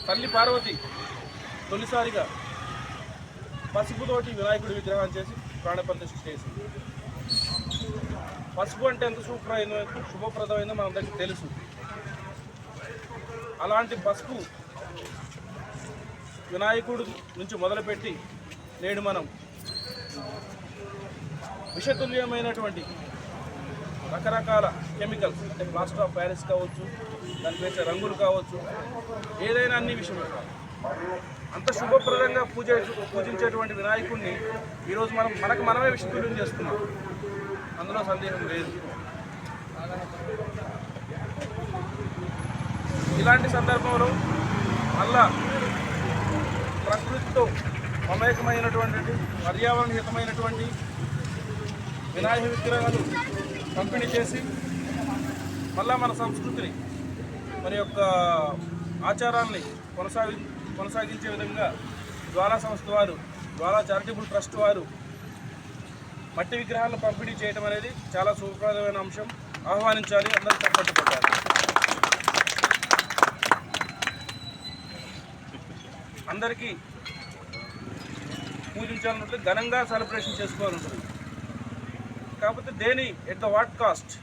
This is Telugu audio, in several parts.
తల్లి పార్వతి తొలిసారిగా పసుపుతోటి వినాయకుడి విగ్రహం చేసి ప్రాణప్రతిష్ఠ చేసింది. పసుపు అంటే ఎంత శుభప్రదమైందో మనందరికీ తెలుసు. అలాంటి పసుపు వినాయకుడి నుంచి మొదలుపెట్టి నేడు మనం విషతుల్యమైనటువంటి రకరకాల కెమికల్స్ అంటే ప్లాస్టర్ ఆఫ్ ప్యారిస్ కావచ్చు, దానికి వేసే రంగులు కావచ్చు, ఏదైనా అన్ని విషయమే కాదు. అంత శుభప్రదంగా పూజించేటువంటి వినాయకుడిని ఈరోజు మనమే విషతుల్యం చేస్తున్నాం. అందులో సందేహం లేదు. ఇలాంటి సందర్భంలో మళ్ళా ప్రకృతితో మమేకమైనటువంటి పర్యావరణ హితమైనటువంటి వినాయక విగ్రహాలు పంపిణీ చేసి మళ్ళా మన సంస్కృతిని మన యొక్క ఆచారాన్ని కొనసాగించే విధంగా జ్వాలా సంస్థ వారు, జ్వాలా చారిటబుల్ ట్రస్ట్ వారు మట్టి విగ్రహాలను పంపిణీ చేయడం అనేది చాలా శుభప్రదమైన అంశం. ఆహ్వానించాలి, అందరూ చప్పట్లు కొట్టాలి. అందరికీ పూజించాలన్నట్లు ఘనంగా సెలబ్రేషన్ చేసుకోవాలంటుంది. కాకపోతే దేని ఎట్ ద వాట్ కాస్ట్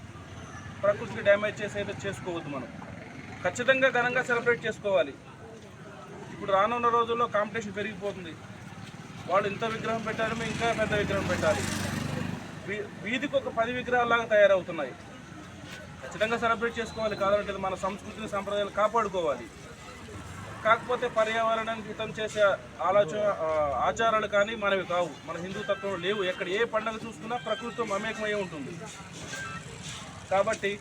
ప్రకృతికి డ్యామేజ్ చేసేది చేసుకోవద్దు. మనం ఖచ్చితంగా ఘనంగా సెలబ్రేట్ చేసుకోవాలి. ఇప్పుడు రానున్న రోజుల్లో కాంపిటీషన్ పెరిగిపోతుంది. వాళ్ళు ఇంత విగ్రహం పెట్టారు, మేము ఇంకా పెద్ద విగ్రహం పెట్టాలి. వీధికి ఒక 10 విగ్రహాలాగా తయారవుతున్నాయి. ఖచ్చితంగా సెలబ్రేట్ చేసుకోవాలి. కాదంటే మన సంస్కృతిని సంప్రదాయాలు కాపాడుకోవాలి. కాకపోతే పర్యావరణానికి హితం చేసే ఆచారాలు కానీ మనవి కావు. మన హిందూ తత్వంలో లేవు. ఎక్కడ ఏ పండుగ చూసుకున్నా ప్రకృతితో మమేకమయ్యే ఉంటుంది. కాబట్టి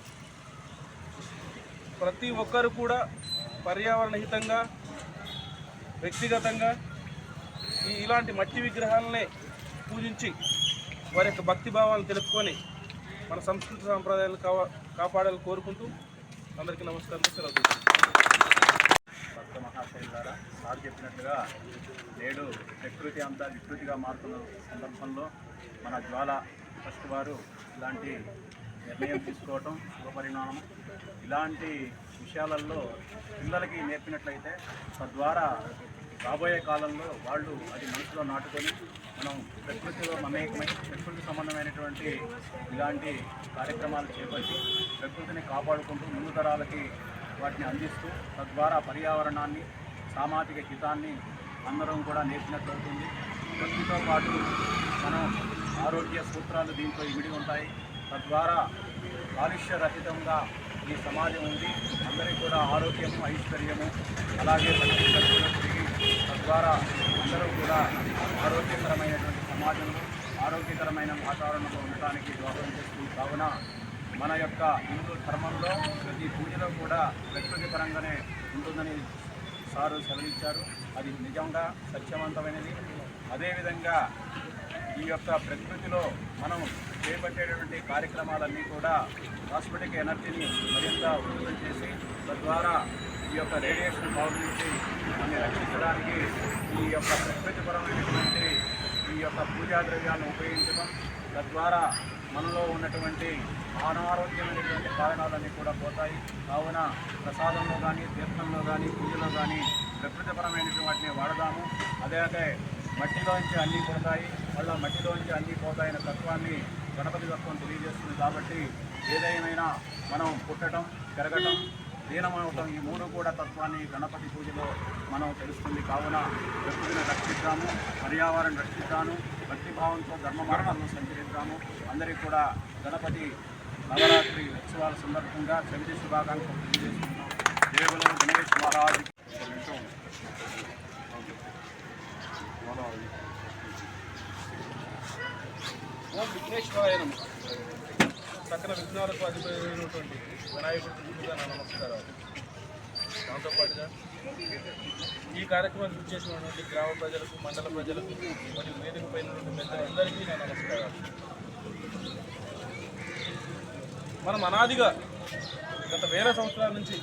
ప్రతి ఒక్కరు కూడా పర్యావరణ హితంగా, వ్యక్తిగతంగా ఇలాంటి మట్టి విగ్రహాలనే పూజించి వారి యొక్క భక్తి భావాలను తెలుపుకొని మన సంస్కృతి సాంప్రదాయాలు కాపాడాలని కోరుకుంటూ అందరికీ నమస్కారం. సెలవు. భక్త మహాశయుల ద్వారా సార్ చెప్పినట్లుగా నేడు ప్రకృతి అంతా వికృతిగా మారుతున్న సందర్భంలో మన జ్వాలా ట్రస్ట్ వారు ఇలాంటి నిర్ణయం తీసుకోవటం శుభపరిణామం. ఇలాంటి విషయాలలో పిల్లలకి నేర్పినట్లయితే తద్వారా రాబోయే కాలంలో వాళ్ళు అది మనసులో నాటుకొని మనం ప్రకృతిలో మమేకమై ప్రకృతి సంబంధమైనటువంటి ఇలాంటి కార్యక్రమాలు చేపట్టి ప్రకృతిని కాపాడుకుంటూ ముందు తరాలకి వాటిని అందిస్తూ తద్వారా పర్యావరణాన్ని, సామాజిక హితాన్ని అందరం కూడా నేర్పినట్లవుతుంది. ప్రకృతితో పాటు మనం ఆరోగ్య సూత్రాలు దీంట్లో ఇమిడి ఉంటాయి. తద్వారా కాలుష్యరహితంగా ఈ సమాజం ఉంది. అందరికీ కూడా ఆరోగ్యము, ఐశ్వర్యము, అలాగే తిరిగి తద్వారా అందరూ కూడా ఆరోగ్యకరమైనటువంటి సమాజంలో ఆరోగ్యకరమైన వాతావరణంలో ఉండటానికి దోహదం చేస్తుంది. కావున మన యొక్క హిందూ ధర్మంలో ప్రతి పూజలో కూడా ప్రకృతి పరంగానే ఉంటుందని సారు సెలవిచ్చారు. అది నిజంగా సత్యవంతమైనది. అదేవిధంగా ఈ యొక్క ప్రకృతిలో మనం చేపట్టేటటువంటి కార్యక్రమాలన్నీ కూడా కాస్మెటిక్ ఎనర్జీని మరింత వృద్ధి చేసి తద్వారా ఈ యొక్క రేడియేషన్ పవర్ నుంచి మనల్ని రక్షించడానికి ఈ యొక్క ప్రకృతిపరమైనటువంటి ఈ యొక్క పూజా ద్రవ్యాలను ఉపయోగించడం తద్వారా మనలో ఉన్నటువంటి అనారోగ్యమైనటువంటి కారణాలన్నీ కూడా పోతాయి. కావున ప్రసాదంలో కానీ, తీర్థంలో కానీ, పూజలో కానీ ప్రకృతిపరమైనటువంటి వాటిని వాడదాము. అదే మట్టిలోంచి అన్నీ పోతాయి, మళ్ళీ మట్టిలోంచి అన్నీ పోతాయనే తత్వాన్ని గణపతి తత్వం తెలియజేస్తుంది. కాబట్టి ఏదైనా మనం పుట్టడం, పెరగటం, లీనమవటం ఈ మూడు కూడా తత్వాన్ని గణపతి పూజలో మనం తెలుస్తుంది. కావున ప్రకృతిని రక్షిద్దాము, పర్యావరణం రక్షిద్దాము, భక్తిభావంతో ధర్మ మార్గంలో సంచరిద్దాము. అందరికీ కూడా గణపతి నవరాత్రి ఉత్సవాల సందర్భంగా చవితి శుభాకాంక్షలు తెలియజేస్తున్నాం. దేవులు గణేష్ మహారాజ్. విఘ్నేశ్వరాయనం సకల విఘ్నాలకు అధిపతినటువంటి వినాయకుడిగా నా నమస్కారాలు. దాంతోపాటుగా ఈ కార్యక్రమాన్ని చేసినటువంటి గ్రామ ప్రజలకు, మండల ప్రజలకు మరియు వేదిక పైన పెద్దలందరికీ నా నమస్కారాలు. మనం అనాదిగా గత వేల సంవత్సరాల నుంచి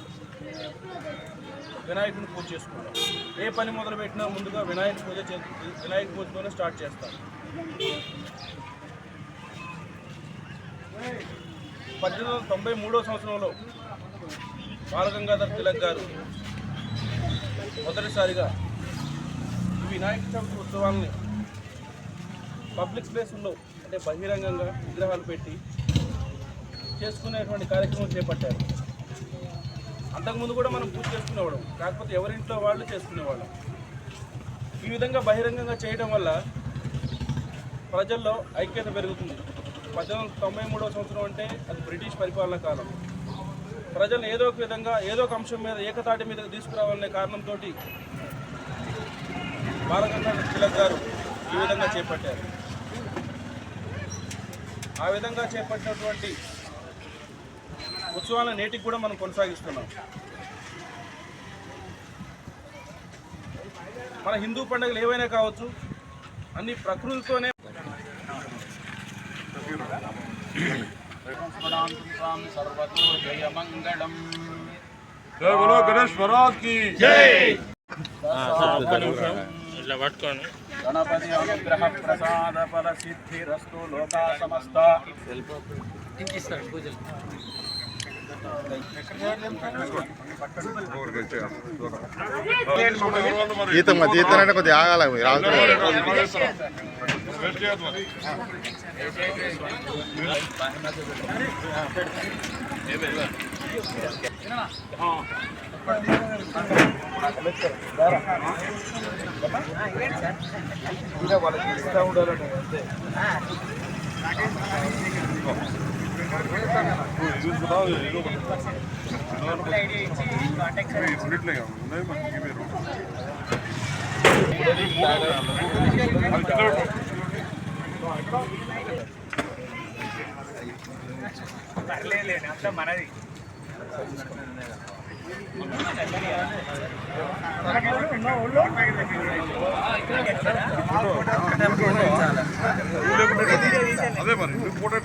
వినాయకుడిని పూజ చేసుకుంటాం. ఏ పని మొదలుపెట్టినా ముందుగా వినాయక పూజతోనే స్టార్ట్ చేస్తాం. 1893 సంవత్సరంలో బాలగంగాధర్ తిలక్ గారు మొదటిసారిగా ఈ వినాయక చవితి ఉత్సవాలని పబ్లిక్ ప్లేసుల్లో అంటే బహిరంగంగా విగ్రహాలు పెట్టి చేసుకునేటువంటి కార్యక్రమం చేపట్టారు. అంతకుముందు కూడా మనం పూజ చేసుకునేవాళ్ళం, కాకపోతే ఎవరింట్లో వాళ్ళు చేసుకునేవాళ్ళం. ఈ విధంగా బహిరంగంగా చేయడం వల్ల ప్రజల్లో ఐక్యత పెరుగుతుంది. 1893వ సంవత్సరం అంటే అది బ్రిటిష్ పరిపాలన కాలం. ప్రజలను ఏదో ఒక విధంగా ఏదో ఒక అంశం మీద ఏకతాటి మీద తీసుకురావాలనే కారణంతో బాలగంగాధర్ తిలక్ గారు ఈ విధంగా చేపట్టారు. ఆ విధంగా చేపట్టినటువంటి ఉత్సవాలను నేటికి కూడా మనం కొనసాగిస్తున్నాం. మన హిందూ పండుగలు ఏవైనా కావచ్చు, అన్ని ప్రకృతితోనే సర్వతో జయమంగళం. జై బోలో గణేష్ మహారాజ్ కి జై. గణపతి అనుగ్రహ ప్రసాద ఫల సిద్ధిరస్తు లోకా సమస్త. ఈతంటే కొద్దిగా ఆగాలి అంతా మనది. అదే మరి ఫోటో